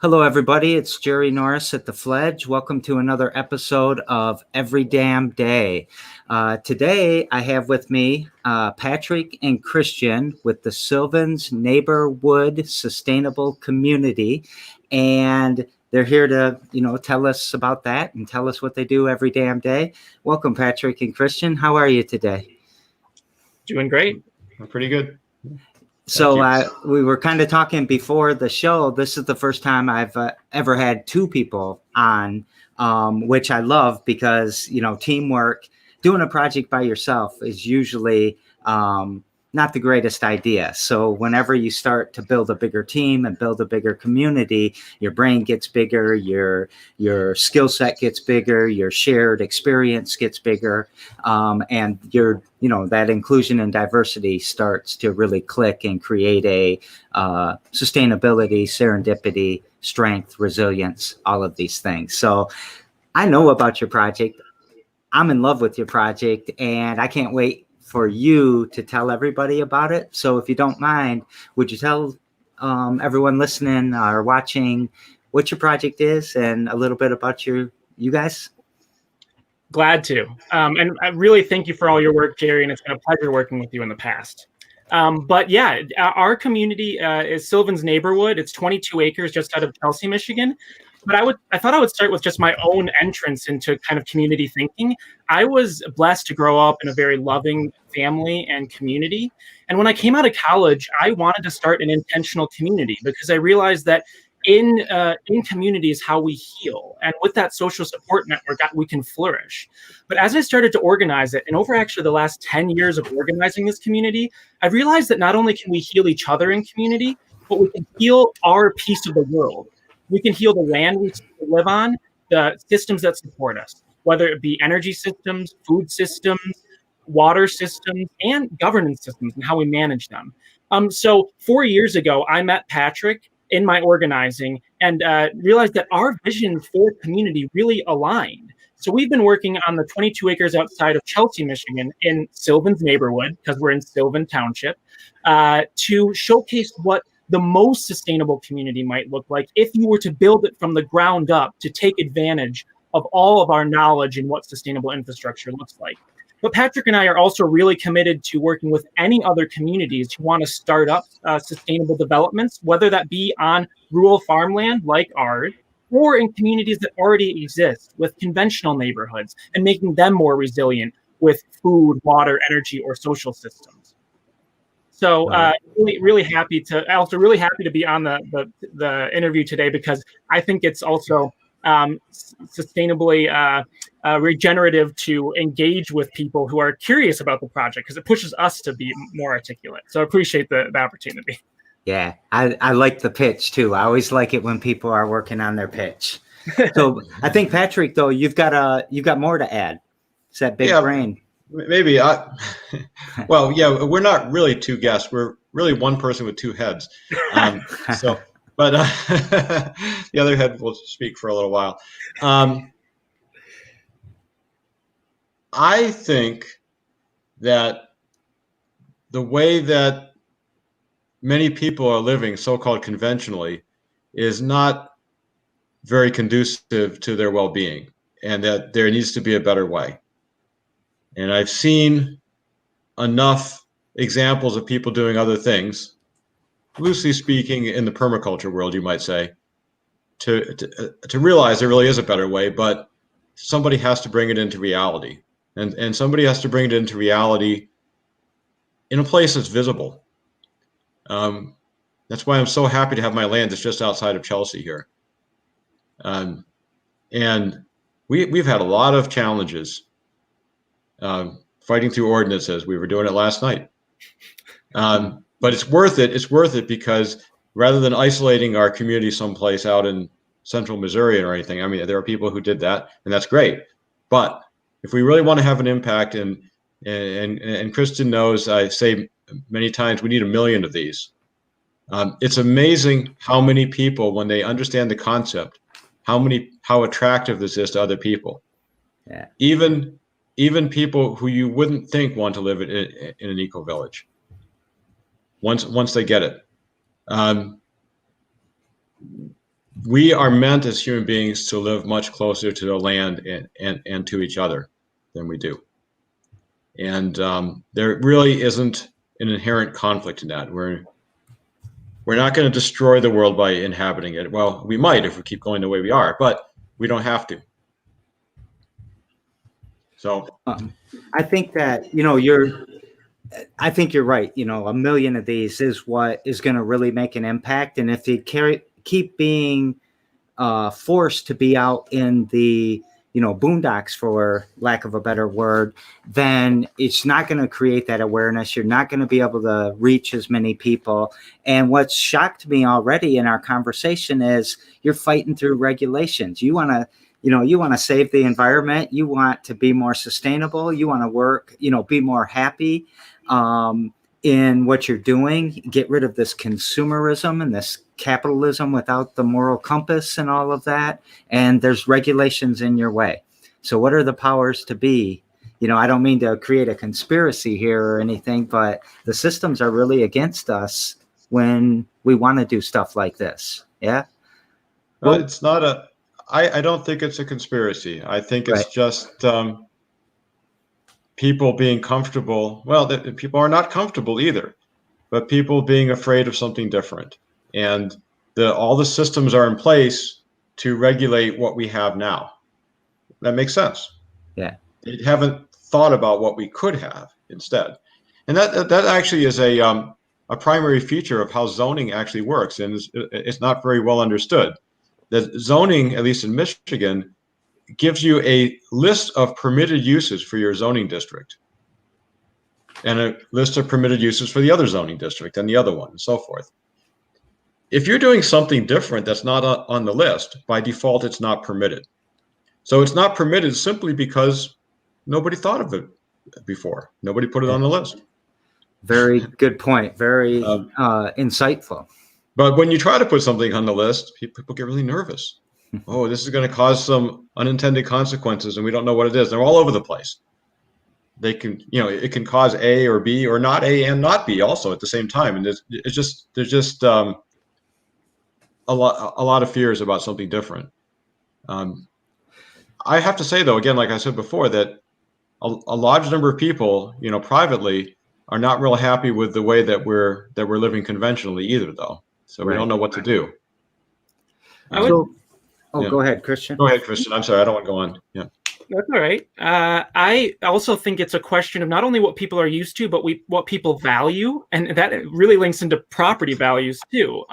Hello, everybody. It's Jerry Norris at the Fledge. Welcome to another episode of Every Damn Day. Today, I have with me Patrick and Christian with the Sylvan's NeighborWood Sustainable Community, and they're here to, tell us about that and tell us what they do every damn day. Welcome, Patrick and Christian. How are you today? Doing great. I'm pretty good. So we were kind of talking before the show. This is the first time I've ever had two people on, which I love because, teamwork, doing a project by yourself is usually not the greatest idea. So whenever you start to build a bigger team and build a bigger community, your brain gets bigger, your skill set gets bigger, your shared experience gets bigger, and that inclusion and diversity starts to really click and create a sustainability, serendipity, strength, resilience, all of these things. So I know about your project. I'm in love with your project, and I can't wait for you to tell everybody about it. So if you don't mind, would you tell everyone listening or watching what your project is and a little bit about you guys? Glad to. And I really thank you for all your work, Jerry, and it's been a pleasure working with you in the past. But yeah, our community is Sylvan's NeighborWood. It's 22 acres just out of Chelsea, Michigan. But I thought I would start with just my own entrance into kind of community thinking. I was blessed to grow up in a very loving family and community. And when I came out of college, I wanted to start an intentional community because I realized that in community is how we heal. And with that social support network, we can flourish. But as I started to organize it, and over actually the last 10 years of organizing this community, I realized that not only can we heal each other in community, but we can heal our piece of the world. We can heal the land we live on, the systems that support us, whether it be energy systems, food systems, water systems, and governance systems and how we manage them. So 4 years ago, I met Patrick in my organizing and realized that our vision for community really aligned. So we've been working on the 22 acres outside of Chelsea, Michigan in Sylvan's NeighborWood, because we're in Sylvan Township, to showcase what the most sustainable community might look like if you were to build it from the ground up to take advantage of all of our knowledge in what sustainable infrastructure looks like. But Patrick and I are also really committed to working with any other communities who want to start up sustainable developments, whether that be on rural farmland like ours, or in communities that already exist with conventional neighborhoods and making them more resilient with food, water, energy, or social systems. So really happy to be on the interview today because I think it's also sustainably regenerative to engage with people who are curious about the project because it pushes us to be more articulate. So I appreciate the opportunity. Yeah, I like the pitch too. I always like it when people are working on their pitch. So I think Patrick, though, you've got more to add. It's that big brain. Maybe well, yeah, we're not really two guests. We're really one person with two heads. But the other head will speak for a little while. I think that the way that many people are living so-called conventionally is not very conducive to their well-being, and that there needs to be a better way. And I've seen enough examples of people doing other things, loosely speaking, in the permaculture world, you might say, to realize there really is a better way, but somebody has to bring it into reality. And somebody has to bring it into reality in a place that's visible. That's why I'm so happy to have my land that's just outside of Chelsea here. And we've had a lot of challenges fighting through ordinances. We were doing it last night. But it's worth it. It's worth it because rather than isolating our community someplace out in central Missouri or anything, I mean, there are people who did that, and that's great. But if we really want to have an impact, and Kristen knows, I say many times, we need 1 million of these. It's amazing how many people, when they understand the concept, how attractive this is to other people. Yeah. Even people who you wouldn't think want to live in an eco village. Once they get it. we are meant as human beings to live much closer to the land and to each other than we do. And there really isn't an inherent conflict in that. We're not going to destroy the world by inhabiting it. Well, we might if we keep going the way we are, but we don't have to. So I think that, I think you're right. A million of these is what is going to really make an impact. And if you keep being forced to be out in the, boondocks, for lack of a better word, then it's not going to create that awareness. You're not going to be able to reach as many people. And what's shocked me already in our conversation is you're fighting through regulations. You want to save the environment. You want to be more sustainable. You want to work, be more happy in what you're doing. Get rid of this consumerism and this capitalism without the moral compass and all of that. And there's regulations in your way. So what are the powers to be? I don't mean to create a conspiracy here or anything, but the systems are really against us when we want to do stuff like this. Yeah. Well, it's not I don't think it's a conspiracy. I think it's right. just people being comfortable. Well, people are not comfortable either, but people being afraid of something different. And all the systems are in place to regulate what we have now. That makes sense. Yeah. They haven't thought about what we could have instead. And that actually is a primary feature of how zoning actually works. And it's not very well understood. That zoning, at least in Michigan, gives you a list of permitted uses for your zoning district and a list of permitted uses for the other zoning district and the other one and so forth. If you're doing something different that's not on the list, by default, it's not permitted. So it's not permitted simply because nobody thought of it before. Nobody put it on the list. Very good point. Very insightful. But when you try to put something on the list, people get really nervous. Oh, this is going to cause some unintended consequences, and we don't know what it is. They're all over the place. They can, it can cause A or B or not A and not B also at the same time. And there's just a lot of fears about something different. I have to say, though, again, like I said before, that a large number of people, privately, are not real happy with the way that we're living conventionally either, though. So we don't know what to do. Go ahead, Christian. Go ahead, Christian. I'm sorry, I don't want to go on. Yeah. That's all right. I also think it's a question of not only what people are used to, but what people value. And that really links into property values too.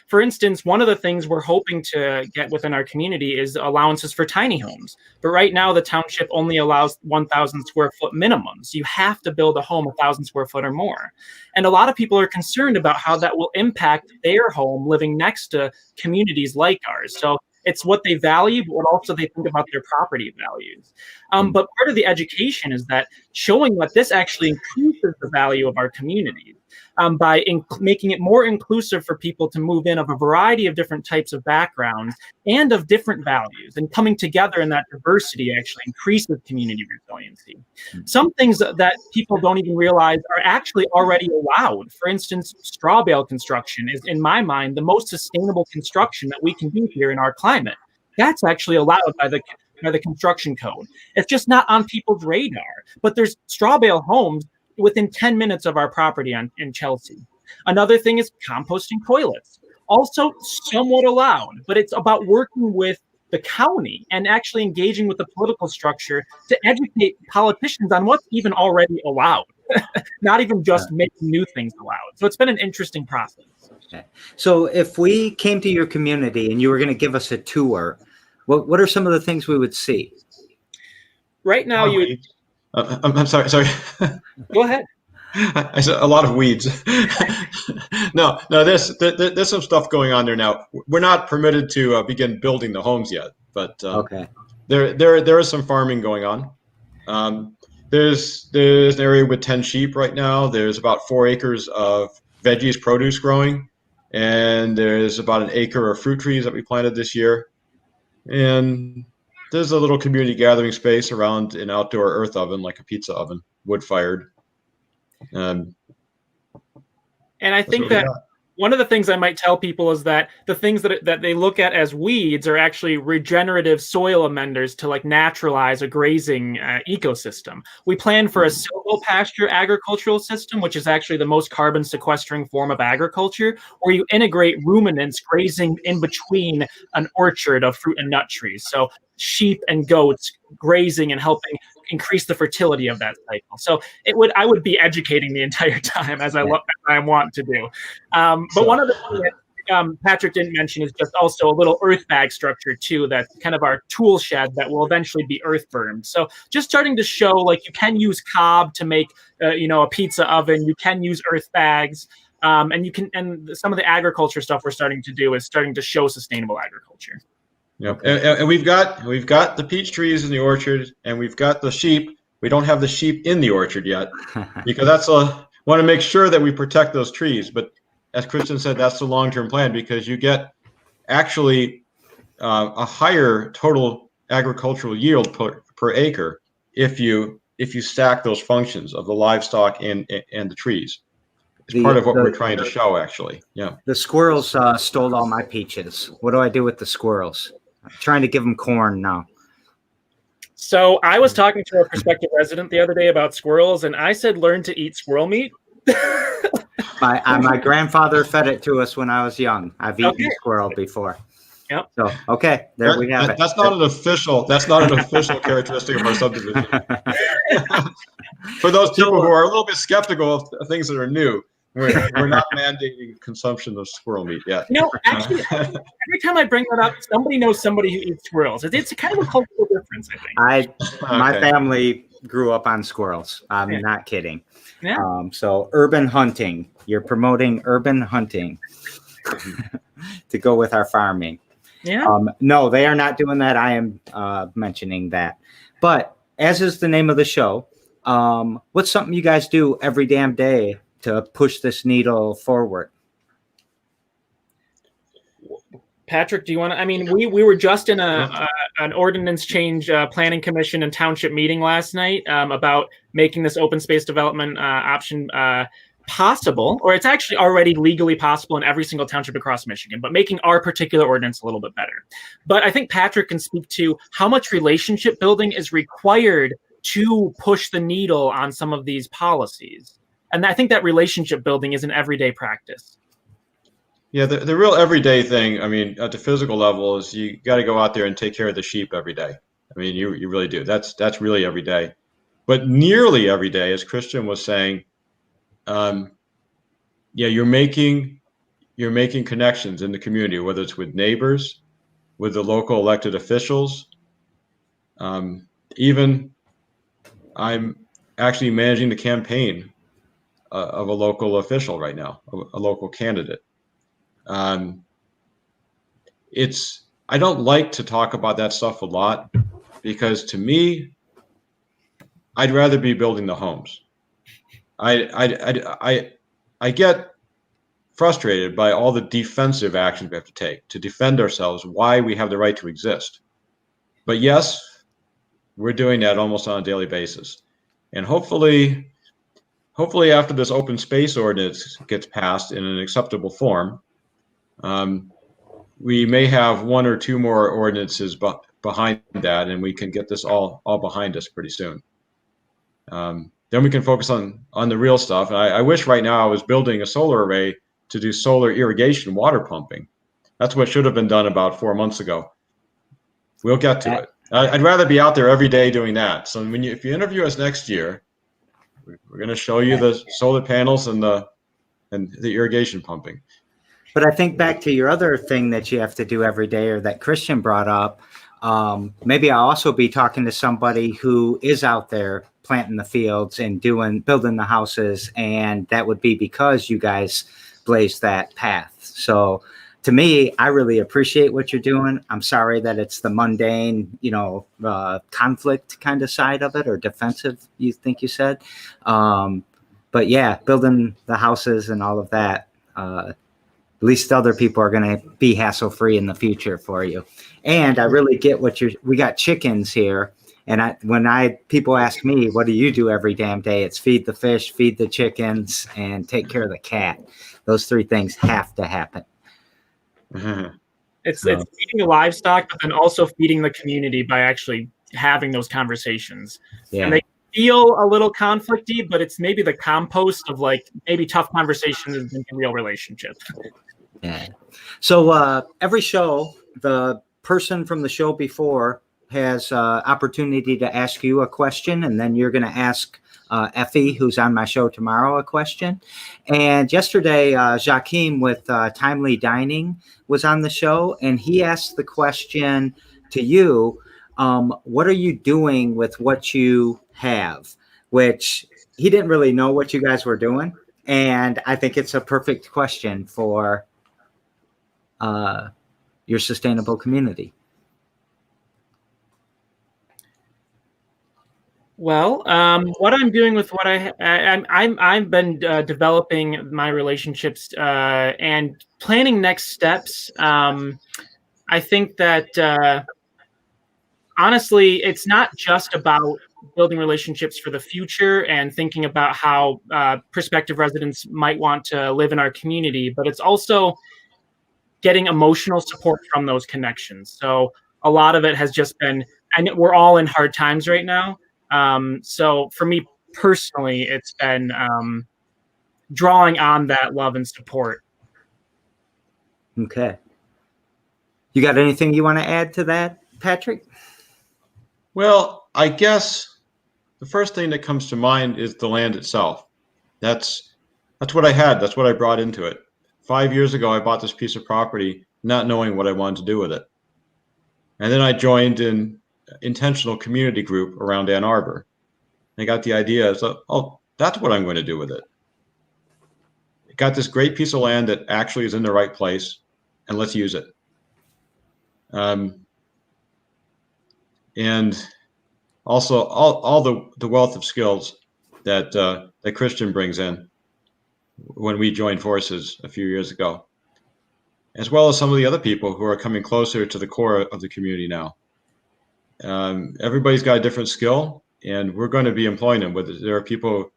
For instance, one of the things we're hoping to get within our community is allowances for tiny homes. But right now, the township only allows 1,000 square foot minimums. You have to build a home 1,000 square foot or more. And a lot of people are concerned about how that will impact their home living next to communities like ours. So it's what they value, but also they think about their property values. But part of the education is that showing that this actually increases the value of our communities by making it more inclusive for people to move in of a variety of different types of backgrounds and of different values. And coming together in that diversity actually increases community resiliency. Some things that people don't even realize are actually already allowed. For instance, straw bale construction is, in my mind, the most sustainable construction that we can do here in our climate. That's actually allowed by the construction code. It's just not on people's radar. But there's straw bale homes within 10 minutes of our property in Chelsea. Another thing is composting toilets. Also somewhat allowed, but it's about working with the county and actually engaging with the political structure to educate politicians on what's even already allowed, not even just making new things allowed. So it's been an interesting process. Okay. So if we came to your community and you were going to give us a tour, what are some of the things we would see? Right now, I'm sorry. Go ahead. I said a lot of weeds. No, there's some stuff going on there now. We're not permitted to begin building the homes yet, but there is some farming going on. There's an area with 10 sheep right now. There's about 4 acres of veggies produce growing, and there's about an acre of fruit trees that we planted this year. And there's a little community gathering space around an outdoor earth oven, like a pizza oven, wood fired. And I think that One of the things I might tell people is that the things that they look at as weeds are actually regenerative soil amenders to like naturalize a grazing ecosystem. We plan for a silvopasture agricultural system, which is actually the most carbon sequestering form of agriculture, where you integrate ruminants grazing in between an orchard of fruit and nut trees. So sheep and goats grazing and helping increase the fertility of that cycle. So I would be educating the entire time as I want to do. But one of the things that Patrick didn't mention is just also a little earth bag structure too. That's kind of our tool shed that will eventually be earth burned. So just starting to show like you can use cob to make a pizza oven. You can use earth bags. And some of the agriculture stuff we're starting to do is starting to show sustainable agriculture. Yep. And we've got the peach trees in the orchard, and we've got the sheep. We don't have the sheep in the orchard yet, because want to make sure that we protect those trees. But as Christian said, that's the long-term plan, because you get actually a higher total agricultural yield per acre if you stack those functions of the livestock and the trees. It's part of what we're trying to show, actually. Yeah. The squirrels stole all my peaches. What do I do with the squirrels? I'm trying to give them corn now. So I was talking to a prospective resident the other day about squirrels, and I said, learn to eat squirrel meat. My grandfather fed it to us when I was young. I've eaten squirrel before. Yep. So we have it. That's not an official characteristic of our subdivision. For those people who are a little bit skeptical of things that are new, we're not mandating consumption of squirrel meat yet. Actually, every time I bring that up, somebody knows somebody who eats squirrels. It's kind of a cultural difference, I think. My family grew up on squirrels. I'm not kidding. Yeah. So urban hunting. You're promoting urban hunting to go with our farming. Yeah. No, they are not doing that. I am mentioning that. But as is the name of the show, what's something you guys do every damn day to push this needle forward? Patrick, do you want to? I mean, we were just in an ordinance change planning commission and township meeting last night about making this open space development option possible, or it's actually already legally possible in every single township across Michigan, but making our particular ordinance a little bit better. But I think Patrick can speak to how much relationship building is required to push the needle on some of these policies. And I think that relationship building is an everyday practice. Yeah, the real everyday thing, I mean, at the physical level, is you got to go out there and take care of the sheep every day. I mean, you really do. That's really every day. But nearly every day, as Christian was saying, you're making connections in the community, whether it's with neighbors, with the local elected officials. Even I'm actually managing the campaign of a local official right now, a local candidate. I don't like to talk about that stuff a lot, because to me, I'd rather be building the homes. I get frustrated by all the defensive actions we have to take to defend ourselves, why we have the right to exist. But yes, we're doing that almost on a daily basis. And hopefully after this open space ordinance gets passed in an acceptable form, we may have one or two more ordinances behind that, and we can get this all behind us pretty soon. Then we can focus on the real stuff. And I wish right now I was building a solar array to do solar irrigation water pumping. That's what should have been done about 4 months ago. We'll get to it. I'd rather be out there every day doing that. So if you interview us next year, we're going to show you the solar panels and the irrigation pumping. But I think back to your other thing that you have to do every day, or that Christian brought up. Maybe I'll also be talking to somebody who is out there planting the fields and building the houses, and that would be because you guys blazed that path. So to me, I really appreciate what you're doing. I'm sorry that it's the mundane, conflict kind of side of it, or defensive, you said. But yeah, building the houses and all of that, at least other people are going to be hassle-free in the future for you. And I really get we got chickens here, And people ask me, what do you do every damn day? It's feed the fish, feed the chickens, and take care of the cat. Those three things have to happen. It's feeding the livestock, but then also feeding the community by actually having those conversations. Yeah. And they feel a little conflicty, but it's maybe the compost of like maybe tough conversations into real relationships. Yeah. So every show, the person from the show before has opportunity to ask you a question, and then you're going to ask Effie, who's on my show tomorrow, a question. And yesterday, Joaquim with Timely Dining was on the show, and he asked the question to you, what are you doing with what you have? Which he didn't really know what you guys were doing. And I think it's a perfect question for your sustainable community. Well, what I'm doing with what I've been developing my relationships and planning next steps. I think that honestly, it's not just about building relationships for the future and thinking about how prospective residents might want to live in our community, but it's also getting emotional support from those connections. So a lot of it has just been, I know we're all in hard times right now. So for me personally, it's been drawing on that love and support. Okay. You got anything you want to add to that, Patrick? Well, I guess the first thing that comes to mind is the land itself. That's what I had. That's what I brought into it. 5 years ago, I bought this piece of property not knowing what I wanted to do with it. And then I joined an intentional community group around Ann Arbor. I got the idea, so, oh, that's what I'm going to do with it. I got this great piece of land that actually is in the right place, and let's use it. And also all the wealth of skills that that Christian brings in when we joined forces a few years ago, as well as some of the other people who are coming closer to the core of the community now. Everybody's got a different skill, and we're going to be employing them. There are people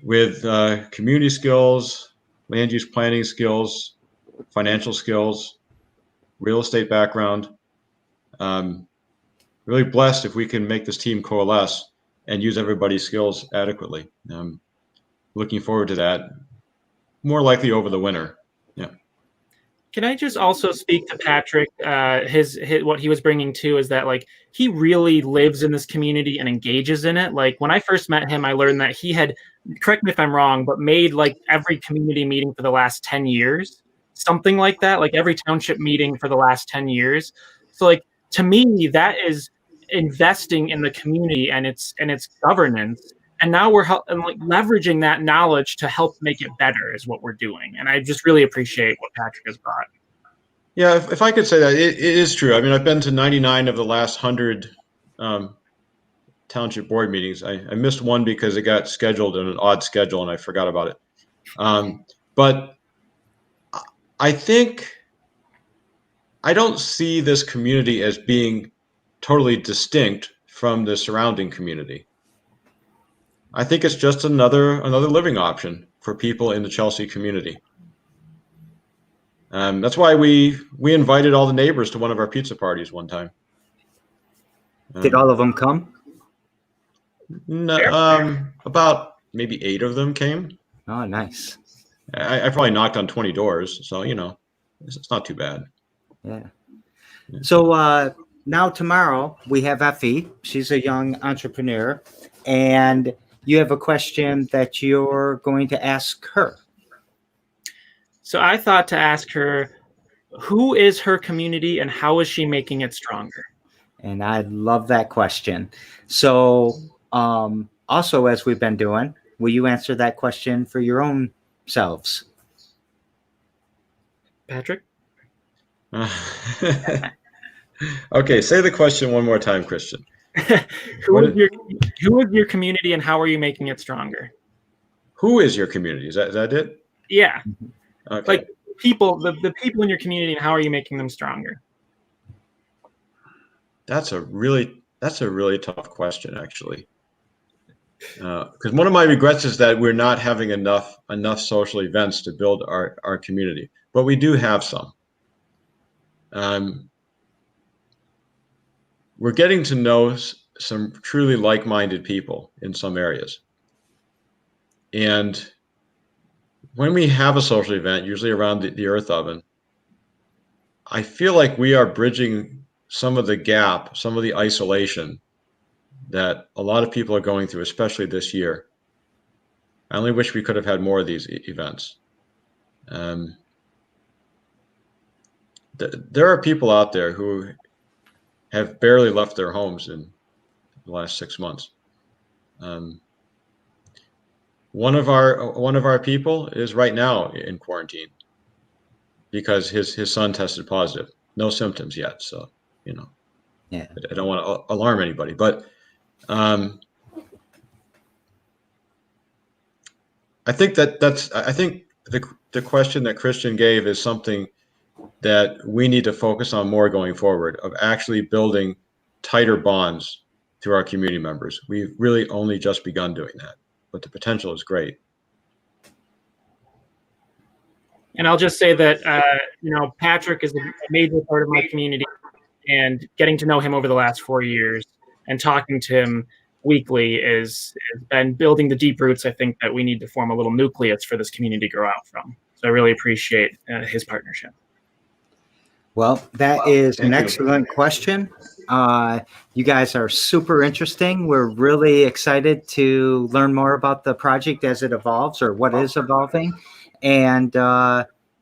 with community skills, land use planning skills, financial skills, real estate background. Really blessed if we can make this team coalesce and use everybody's skills adequately. Looking forward to that. More likely over the winter. Yeah. Can I just also speak to Patrick? His what he was bringing too is that like he really lives in this community and engages in it. Like when I first met him, I learned that he had, correct me if I'm wrong, but made like every community meeting for the last 10 years, something like that, like every township meeting for the last 10 years. So like to me, that is investing in the community and its governance. And now we're like leveraging that knowledge to help make it better is what we're doing. And I just really appreciate what Patrick has brought. Yeah, if I could say that, it is true. I mean, I've been to 99 of the last 100 township board meetings. I missed one because it got scheduled in an odd schedule and I forgot about it. But I think I don't see this community as being totally distinct from the surrounding community. I think it's just another living option for people in the Chelsea community. That's why we invited all the neighbors to one of our pizza parties one time. Did all of them come? No, about maybe 8 of them came. Oh, nice. I probably knocked on 20 doors, so it's not too bad. Yeah. So now tomorrow we have Effie. She's a young entrepreneur, and you have a question that you're going to ask her. So I thought to ask her, who is her community and how is she making it stronger? And I love that question. So also, as we've been doing, will you answer that question for your own selves? Patrick? Okay, say the question one more time, Christian. Who is your community and how are you making it stronger? Who is your community? Is that it? Yeah. Okay. Like people, the people in your community and how are you making them stronger? That's That's a really tough question, actually. Because one of my regrets is that we're not having enough social events to build our community, but we do have some. We're getting to know some truly like-minded people in some areas. And when we have a social event, usually around the Earth Oven, I feel like we are bridging some of the gap, some of the isolation that a lot of people are going through, especially this year. I only wish we could have had more of these events. There are people out there who have barely left their homes in the last 6 months. One of our people is right now in quarantine because his son tested positive. No symptoms yet, so yeah. I don't want to alarm anybody, but I think I think the question that Christian gave is something that we need to focus on more going forward, of actually building tighter bonds through our community members. We've really only just begun doing that, but the potential is great. And I'll just say that, Patrick is a major part of my community, and getting to know him over the last 4 years and talking to him weekly has been building the deep roots I think that we need to form a little nucleus for this community to grow out from. So I really appreciate his partnership. Well, that is an excellent question. You guys are super interesting. We're really excited to learn more about the project as it evolves, or what is evolving. And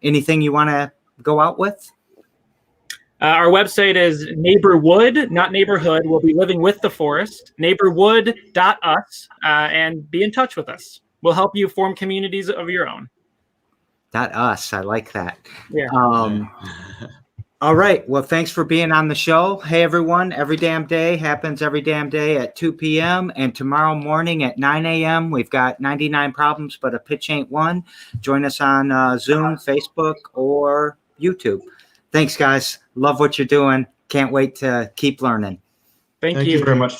anything you want to go out with? Our website is NeighborWood, not neighborhood. We'll be living with the forest. NeighborWood.us, and be in touch with us. We'll help you form communities of your own. .us, I like that. Yeah. All right. Well, thanks for being on the show. Hey, everyone. Every Damn Day happens every damn day at 2 p.m. And tomorrow morning at 9 a.m., we've got 99 Problems, but a Pitch Ain't One. Join us on Zoom, Facebook, or YouTube. Thanks, guys. Love what you're doing. Can't wait to keep learning. Thank you very much.